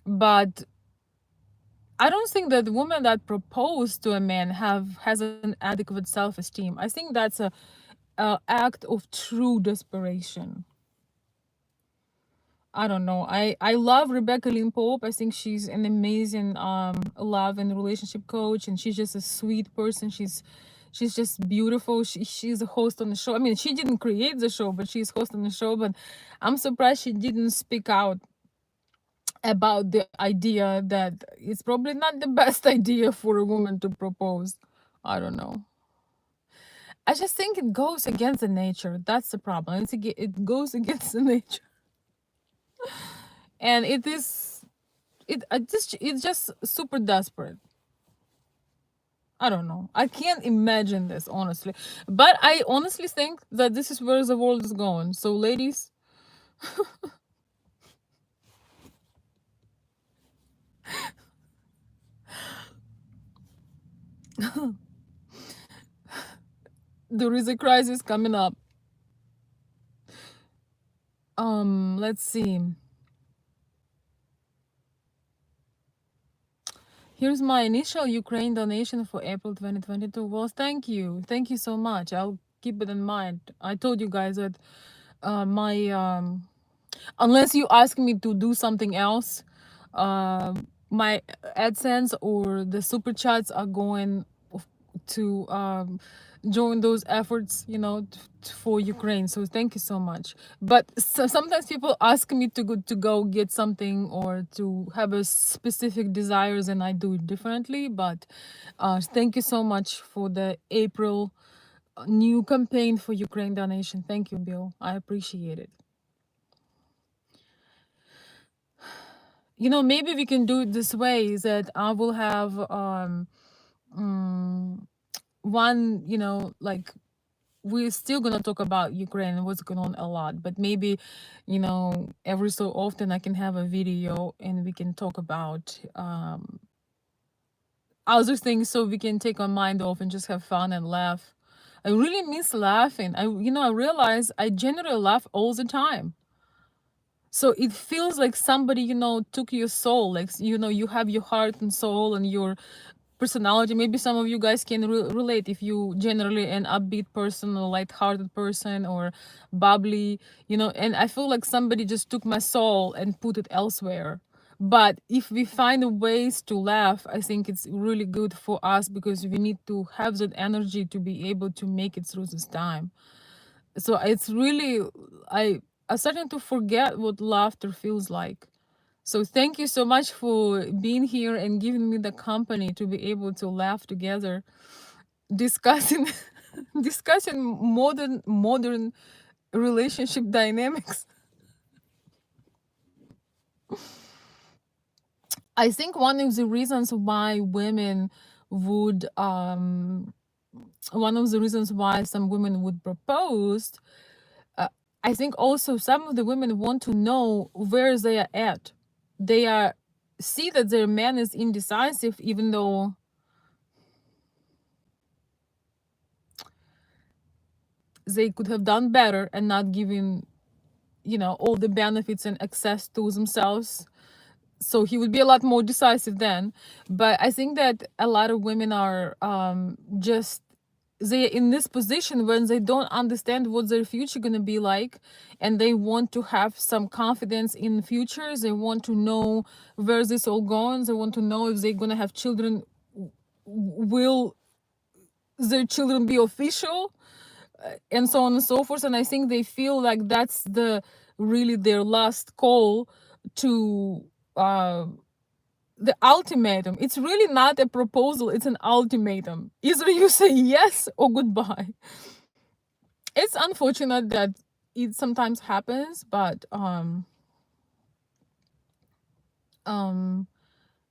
But I don't think that the woman that proposed to a man has an adequate self-esteem. I think that's a act of true desperation. I don't know. I love Rebecca Lynn Pope. I think she's an amazing love and relationship coach, and she's just a sweet person. She's just beautiful. She's a host on the show. I mean, she didn't create the show, but she's host on the show. But I'm surprised she didn't speak out about the idea that it's probably not the best idea for a woman to propose. I don't know. I just think it goes against the nature. That's the problem. It goes against the nature, and it's just super desperate. I don't know. I can't imagine this honestly, but I honestly think that this is where the world is going. So, ladies, there is a crisis coming up. Let's see. Here's my initial Ukraine donation for April 2022. Well, thank you so much. I'll keep it in mind. I told you guys that my unless you ask me to do something else, my AdSense or the super chats are going to join those efforts, you know, for Ukraine. So thank you so much. But sometimes people ask me to go get something or to have a specific desires, and I do it differently. But thank you so much for the April new campaign for Ukraine donation. Thank you, Bill. I appreciate it. You know, maybe we can do it this way, is that I will have mm, one, you know, like, we're still gonna talk about Ukraine and what's going on a lot, but maybe, you know, every so often I can have a video and we can talk about other things, so we can take our mind off and just have fun and laugh. I really miss laughing. I realize I generally laugh all the time. So it feels like somebody, took your soul, like, you have your heart and soul and your personality. Maybe some of you guys can relate if you generally an upbeat person or light-hearted person or bubbly, and I feel like somebody just took my soul and put it elsewhere. But if we find ways to laugh, I think it's really good for us, because we need to have that energy to be able to make it through this time. So it's really, I'm starting to forget what laughter feels like. So thank you so much for being here and giving me the company to be able to laugh together, discussing discussing modern relationship dynamics. I think one of the reasons why women would one of the reasons why some women would propose, uh, I think also some of the women want to know where they are at. They are see that their man is indecisive, even though they could have done better and not giving, all the benefits and access to themselves. So he would be a lot more decisive then. But I think that a lot of women are just they in this position when they don't understand what their future going to be like, and they want to have some confidence in the future. They want to know where this all goes. They want to know if they're going to have children. Will their children be official, and so on and so forth. And I think they feel like that's the really their last call to the ultimatum. It's really not a proposal, it's an ultimatum. Either you say yes or goodbye. It's unfortunate that it sometimes happens, but um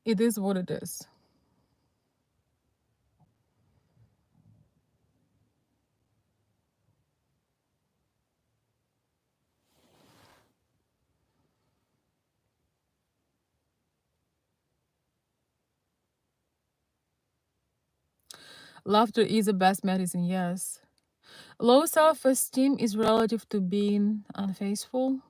it is what it is. Laughter is the best medicine, yes. Low self-esteem is relative to being unfaithful.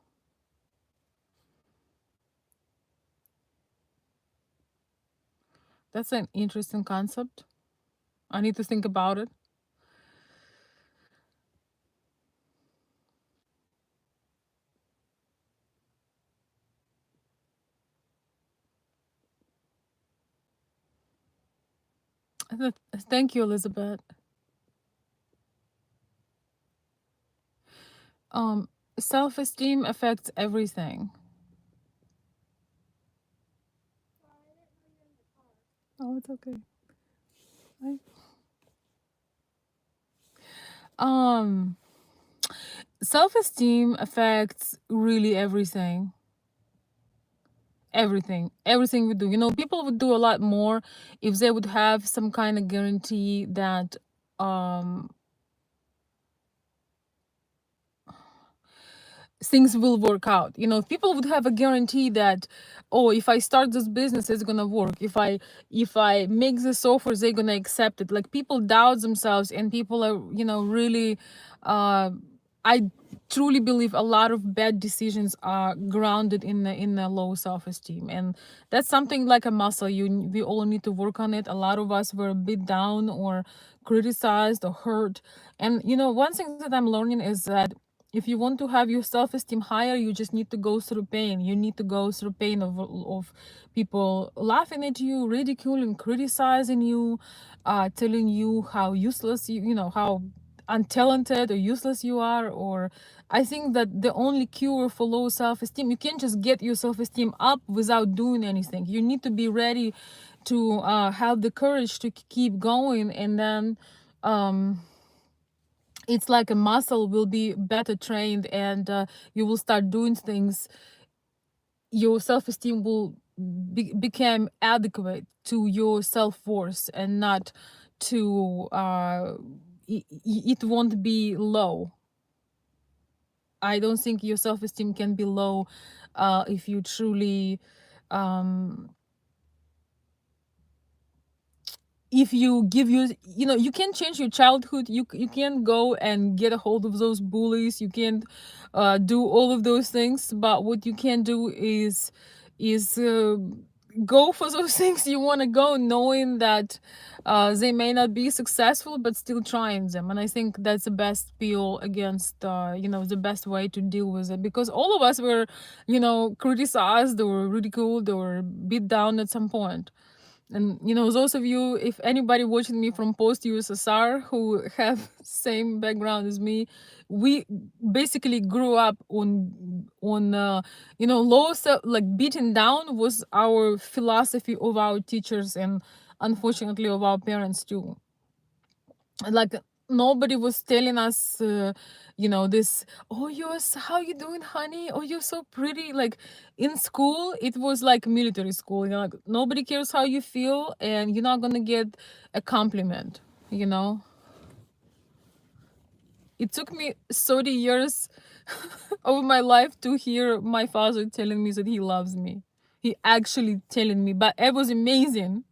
That's an interesting concept. I need to think about it. Thank you, Elizabeth. Um, Self-esteem affects everything. Oh, it's okay. I- Um, Self-esteem affects really everything. Everything we do. People would do a lot more if they would have some kind of guarantee that um things will work out. If people would have a guarantee that, oh, if I start this business, it's gonna work. If I make this offer, they're gonna accept it. Like, people doubt themselves, and people are, really, uh I truly believe a lot of bad decisions are grounded in the low self-esteem, and that's something like a muscle. We all need to work on it. A lot of us were a bit down or criticized or hurt, and one thing that I'm learning is that if you want to have your self-esteem higher, you just need to go through pain. You need to go through pain of people laughing at you, ridiculing, criticizing you, telling you how useless how untalented or useless you are. Or I think that the only cure for low self-esteem, you can't just get your self-esteem up without doing anything. You need to be ready to have the courage to keep going, and then it's like a muscle will be better trained, and you will start doing things. Your self-esteem will become adequate to your self-worth, and not to it won't be low. I don't think your self-esteem can be low if you truly um if you give you can't change your childhood. You can't go and get a hold of those bullies. You can't do all of those things, but what you can do is go for those things you want to go, knowing that they may not be successful, but still trying them. And I think that's the best peel against the best way to deal with it, because all of us were criticized or ridiculed or beat down at some point. And those of you, if anybody watching me from post USSR who have same background as me, we basically grew up on low self, like beaten down was our philosophy of our teachers, and unfortunately of our parents too. Like, nobody was telling us this, oh, how you doing, honey, oh, you're so pretty. Like, in school it was like military school, like, nobody cares how you feel, and you're not gonna get a compliment you know it took me 30 years of my life to hear my father telling me that he loves me. He actually telling me, but it was amazing.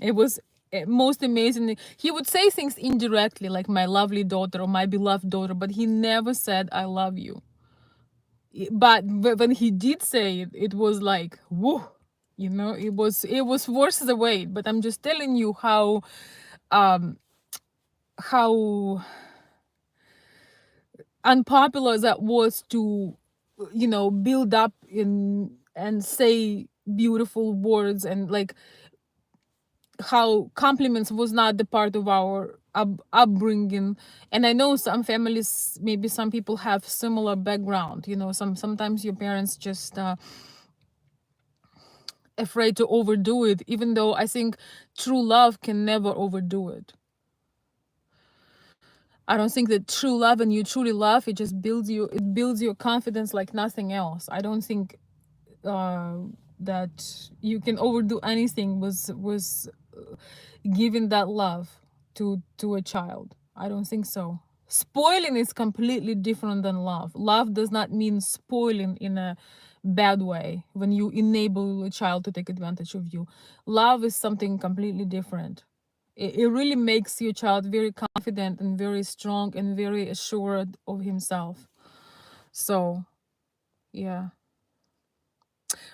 It was most amazing. He would say things indirectly, like my lovely daughter or my beloved daughter, but he never said I love you. But when he did say it, it was like whoa, it was worth the wait. But I'm just telling you um how unpopular that was to build up in and say beautiful words, and like how compliments was not the part of our upbringing. And I know some families, maybe some people have similar background. Sometimes your parents just afraid to overdo it, even though I think true love can never overdo it. I don't think that true love, and you truly love, it builds your confidence like nothing else. I don't think uh, that you can overdo anything was giving that love to a child. I don't think so. Spoiling is completely different than love. Love does not mean spoiling in a bad way, when you enable a child to take advantage of you. Love is something completely different. It really makes your child very confident and very strong and very assured of himself. So yeah.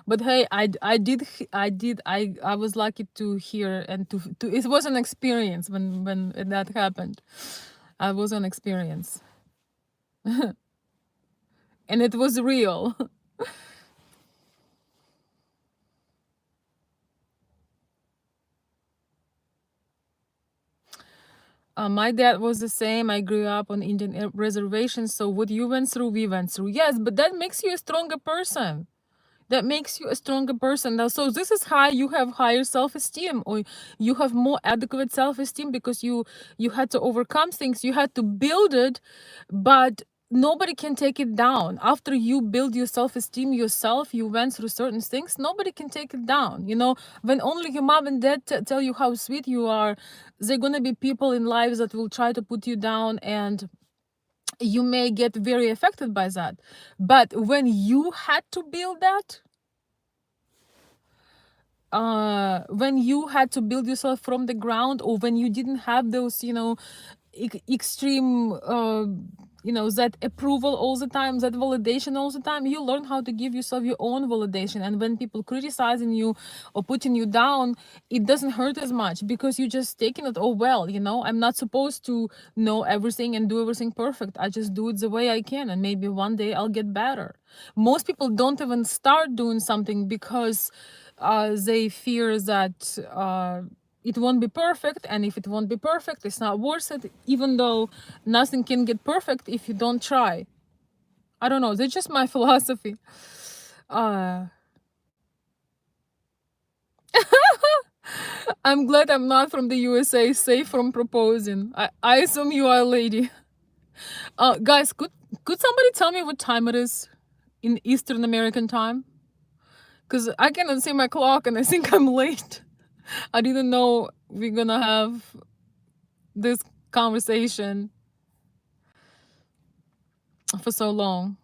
But hey, I was lucky to hear, and to it was an experience when that happened. I was an experience, and it was real. My dad was the same. I grew up on Indian reservations, so what you went through, we went through. Yes, but that makes you a stronger person. That makes you a stronger person. Now, so this is how you have higher self-esteem, or you have more adequate self-esteem, because you had to overcome things, you had to build it, but nobody can take it down. After you build your self-esteem yourself, you went through certain things, nobody can take it down. When only your mom and dad tell you how sweet you are, there gonna be people in lives that will try to put you down, and you may get very affected by that. But when you had to build that, when you had to build yourself from the ground, or when you didn't have those extreme that approval all the time, that validation all the time, you learn how to give yourself your own validation. And when people criticizing you or putting you down, it doesn't hurt as much, because you just taking it, oh well, I'm not supposed to know everything and do everything perfect. I just do it the way I can, and maybe one day I'll get better. Most people don't even start doing something because they fear that it won't be perfect, and if it won't be perfect, it's not worth it, even though nothing can get perfect if you don't try. I don't know, that's just my philosophy. uh I'm glad I'm not from the USA, safe from proposing. I assume you are a lady. Guys, could somebody tell me what time it is in Eastern American time? Because I cannot see my clock and I think I'm late. I didn't know we're gonna have this conversation for so long.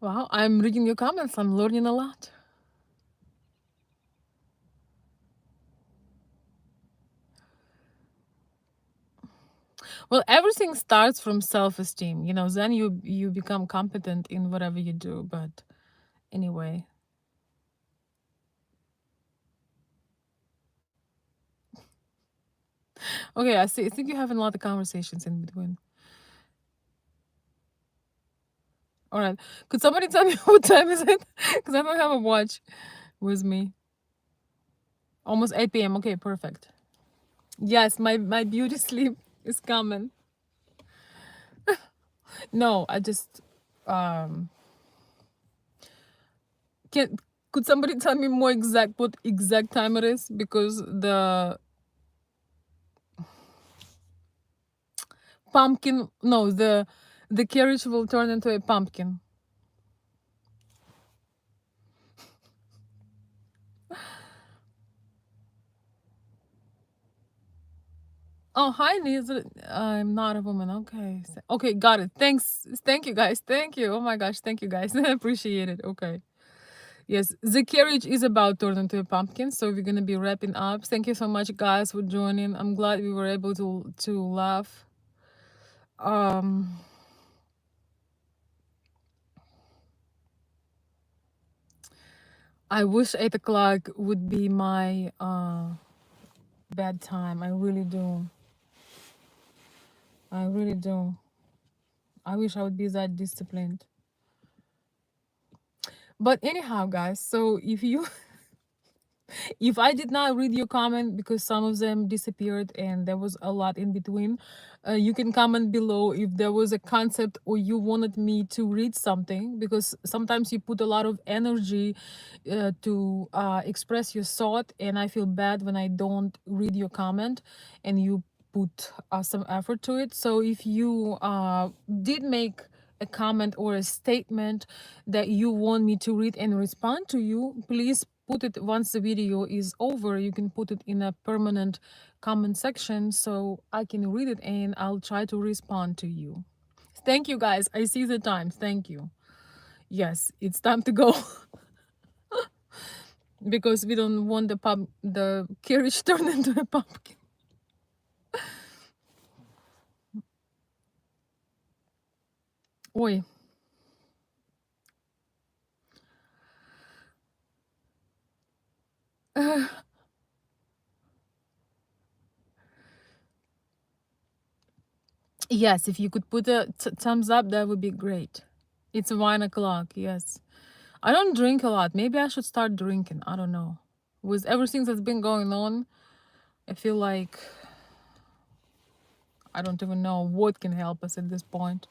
Wow, I'm reading your comments. I'm learning a lot. Well, everything starts from self-esteem. Then you become competent in whatever you do. But anyway, okay. I see. I think you're having a lot of conversations in between. All right. Could somebody tell me what time is it? Because I don't have a watch with me. Almost 8 p.m. Okay, perfect. Yes, my beauty sleep is coming. No, I just can. Could somebody tell me more exact what exact time it is? Because the pumpkin, no, the carriage will turn into a pumpkin. Oh, hi, Nisa. I'm not a woman. Okay. Okay, got it. Thanks. Thank you, guys. Thank you. Oh my gosh. Thank you, guys. I appreciate it. Okay. Yes, the carriage is about to turn into a pumpkin, so we're gonna be wrapping up. Thank you so much, guys, for joining. I'm glad we were able to laugh. Um, I wish 8 o'clock would be my bad time. I really do. I really do. I wish I would be that disciplined. But anyhow, guys, so if I did not read your comment because some of them disappeared and there was a lot in between, you can comment below if there was a concept or you wanted me to read something, because sometimes you put a lot of energy to express your thought, and I feel bad when I don't read your comment and you put some effort to it. So if you did make a comment or a statement that you want me to read and respond to you, please put it once the video is over. You can put it in a permanent comment section so I can read it and I'll try to respond to you. Thank you, guys. I see the time. Thank you. Yes, it's time to go because we don't want the carriage turned into a pumpkin. Oi. Yes, if you could put a thumbs up, that would be great. It's 1 o'clock, yes. I don't drink a lot. Maybe I should start drinking. I don't know. With everything that's been going on, I feel like I don't even know what can help us at this point.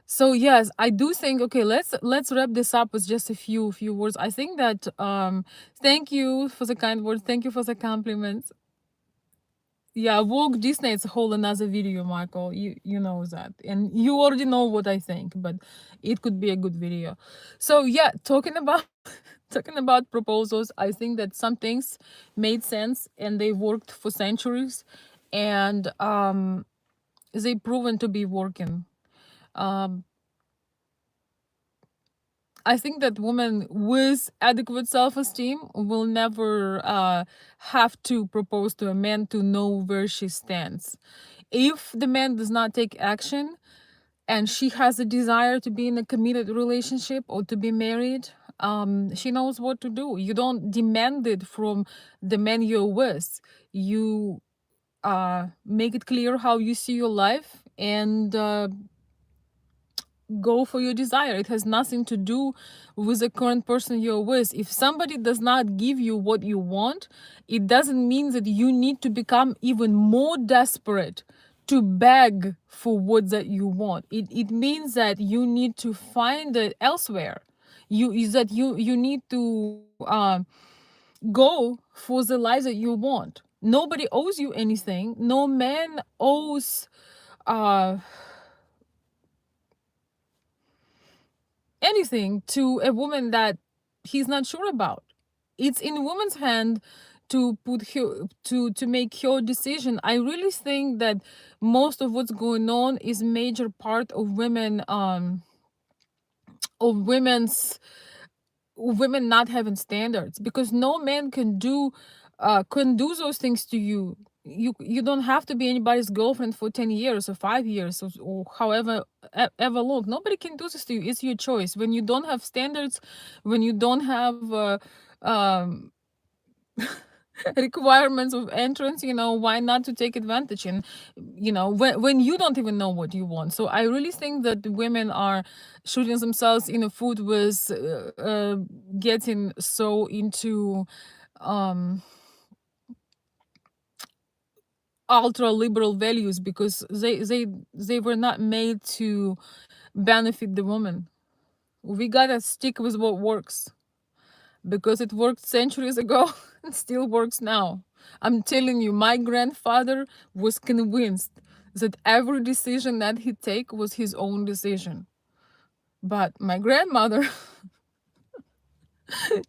So yes, I do think, okay, let's wrap this up with just a few words. I think that thank you for the kind words, thank you for the compliments. Yeah, woke Disney is a whole another video, Michael. You know that, and you already know what I think, but it could be a good video. So yeah, talking about talking about proposals, I think that some things made sense and they worked for centuries, and they proven to be working. Um, I think that women with adequate self-esteem will never have to propose to a man to know where she stands. If the man does not take action and she has a desire to be in a committed relationship or to be married, she knows what to do. You don't demand it from the man you're with. You make it clear how you see your life and go for your desire. It has nothing to do with the current person you're with. If somebody does not give you what you want, it doesn't mean that you need to become even more desperate to beg for what that you want. It means that you need to find it elsewhere. You need to go for the life that you want. Nobody owes you anything. No man owes uh anything to a woman that he's not sure about. It's in a woman's hand to put her to make her decision. I really think that most of what's going on is major part of women not having standards, because no man can do those things to you. You don't have to be anybody's girlfriend for 10 years or 5 years or however ever long. Nobody can do this to you. It's your choice. When you don't have standards, when you don't have um requirements of entrance, why not to take advantage? And when you don't even know what you want. So I really think that the women are shooting themselves in the foot with getting so into um ultra liberal values, because they were not made to benefit the woman. We gotta stick with what works, because it worked centuries ago and still works now. I'm telling you, my grandfather was convinced that every decision that he take was his own decision. But my grandmother,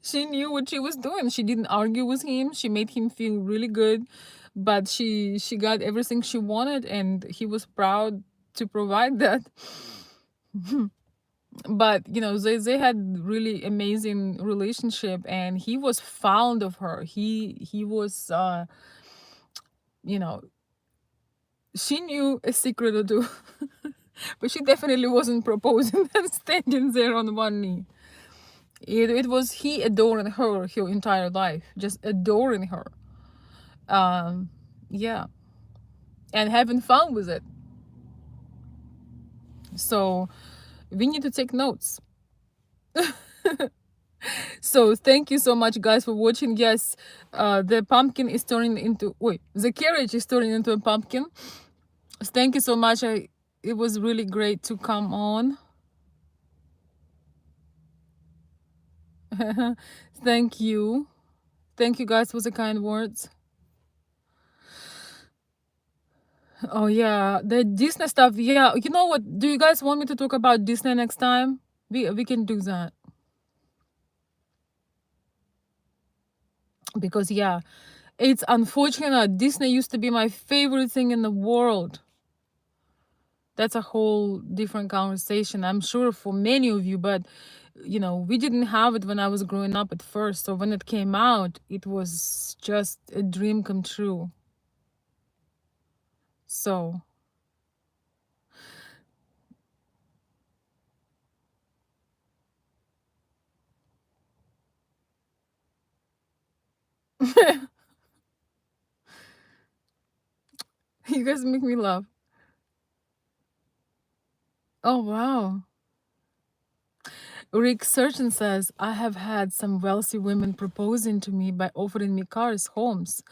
she knew what she was doing. She didn't argue with him. She made him feel really good, but she got everything she wanted, and he was proud to provide that. But they had really amazing relationship, and he was fond of her. He was you know she knew a secret or two. But she definitely wasn't proposing and standing there on one knee. It was he adoring her entire life, just adoring her. Yeah, and having fun with it. So we need to take notes. So thank you so much, guys, for watching. Yes, the pumpkin is turning into wait, the carriage is turning into a pumpkin. Thank you so much. It was really great to come on. Thank you. Thank you guys for the kind words. Oh yeah, the Disney stuff. Yeah, you know what? Do you guys want me to talk about Disney next time? We can do that, because yeah, it's unfortunate. Disney used to be my favorite thing in the world. That's a whole different conversation, I'm sure, for many of you. But you know, we didn't have it when I was growing up at first. So when it came out, it was just a dream come true. So you guys make me laugh. Oh wow. Rick Surgeon says, I have had some wealthy women proposing to me by offering me cars, homes.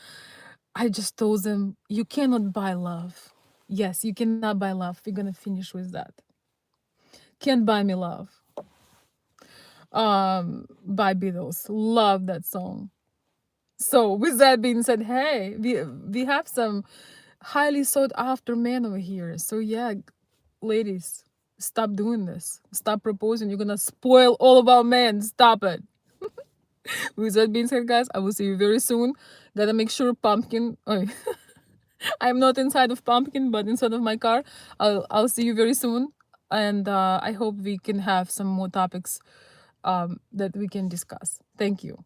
I just told them, you cannot buy love. Yes, you cannot buy love. We're gonna finish with that. Can't buy me love. By Beatles. Love that song. So with that being said, hey, we have some highly sought after men over here. So yeah, ladies, stop doing this. Stop proposing. You're gonna spoil all of our men. Stop it. With that being said, guys, I will see you very soon. Gotta make sure pumpkin. Oh, I'm not inside of pumpkin, but inside of my car. I'll see you very soon, and I hope we can have some more topics that we can discuss. Thank you.